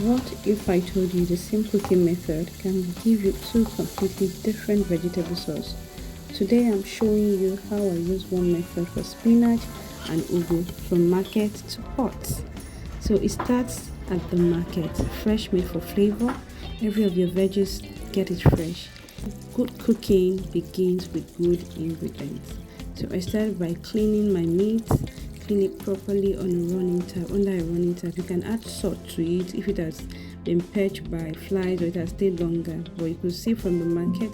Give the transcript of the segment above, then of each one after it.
What if I told you the same cooking method can give you two completely different vegetable sauce? Today I'm showing you how I use one method for spinach and ugu from market to pot. So it starts at the market, fresh meat for flavor. Every of your veggies, get it fresh. Good cooking begins with good ingredients. So I started by cleaning my meat. Clean it properly on a running tap, under a running tap. You can add salt to it if it has been perched by flies or it has stayed longer, but you could see from the market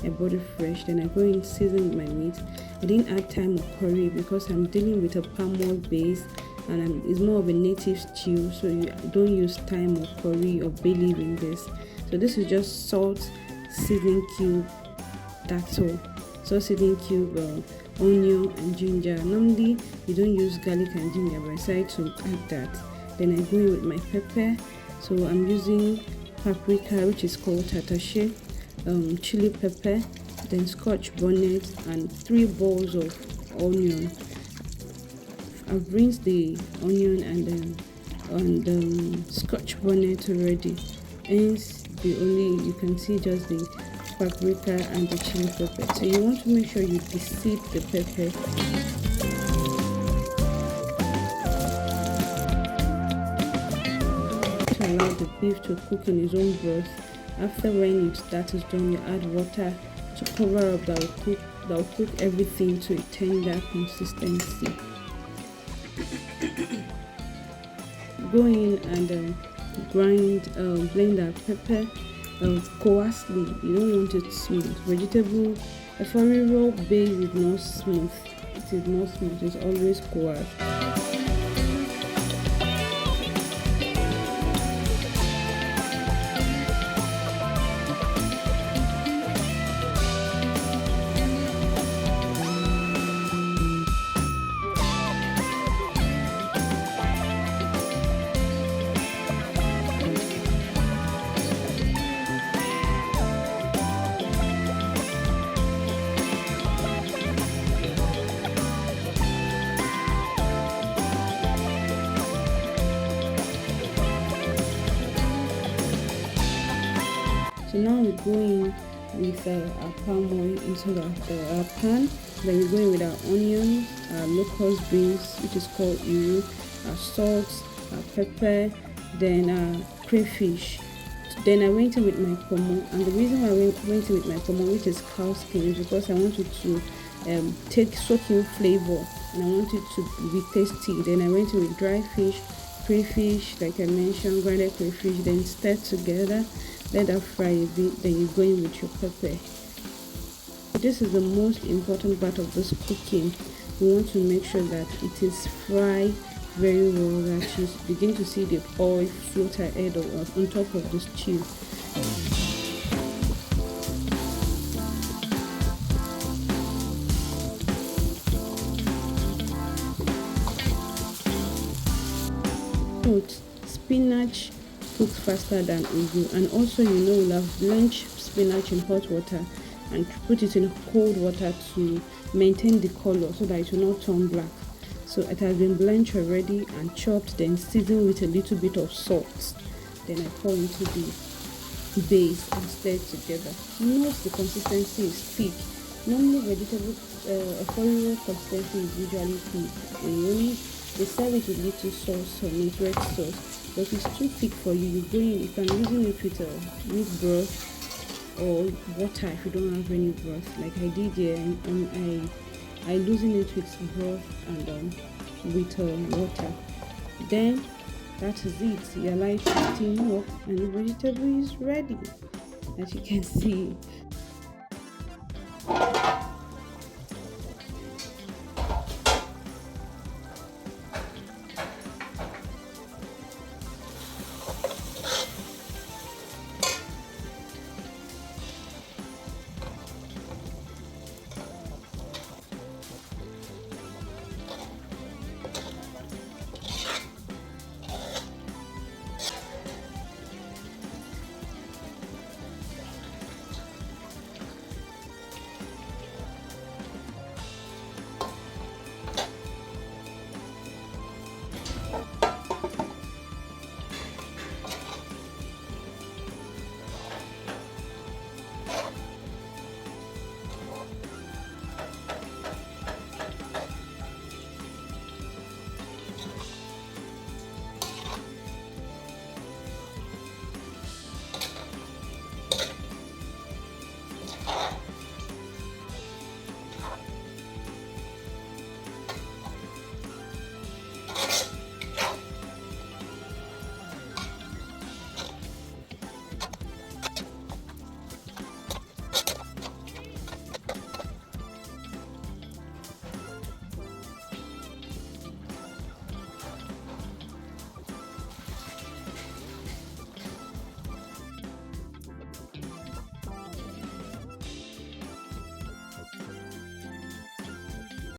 I bought it fresh. Then I go in, season my meat. I didn't add thyme or curry because I'm dealing with a palm oil base and it's more of a native stew, so you don't use thyme or curry or bay leaf in this. So this is just salt, seasoning cube, that's all. So seasoning cube, onion and ginger. Normally you don't use garlic and ginger, but I decided to add that. Then I go in with my pepper. So I'm using paprika, which is called tatashe, chili pepper, then scotch bonnet, and 3 balls of onion. I've rinsed the onion and the scotch bonnet already, hence you can see just the paprika and the chili pepper. So you want to make sure you de-seed the pepper. To allow the beef to cook in its own broth. After when that is done, you add water to cover up, that will cook everything to a tender consistency. Go in and blend that pepper coarsely. You don't want it smooth. Vegetable efforiro base is not smooth. It is not smooth. It's always coarse. So now we go in with our palm oil into our pan. Then we go in with our onions, our locust beans, which is called Ugwu, our salt, our pepper, then our crayfish. Then I went in with my pomo, and the reason why I went in with my pomo, which is cow skin, is because I wanted to soak in flavor and I wanted to be tasty. Then I went in with dry fish, crayfish, like I mentioned, grounded crayfish, then stir together. Let that fry a bit, then you go in with your pepper. This is the most important part of this cooking. You want to make sure that it is fried very well, that you begin to see the oil float ahead on top of the stew. Spinach cooks faster than ugu, and also we'll have blanched spinach in hot water and put it in cold water to maintain the color so that it will not turn black. So it has been blanched already and chopped, then seasoned with a little bit of salt. Then I pour into the base and stir it together. Note the consistency is thick. Normally vegetable efforiro consistency is usually thick. They serve it with little sauce or with red sauce. But if it's too thick for you, you can use it with broth or water if you don't have any broth, like I did here. And I loosen it with broth and with water. Then that is it. You allow it to steam up and the vegetable is ready, as you can see.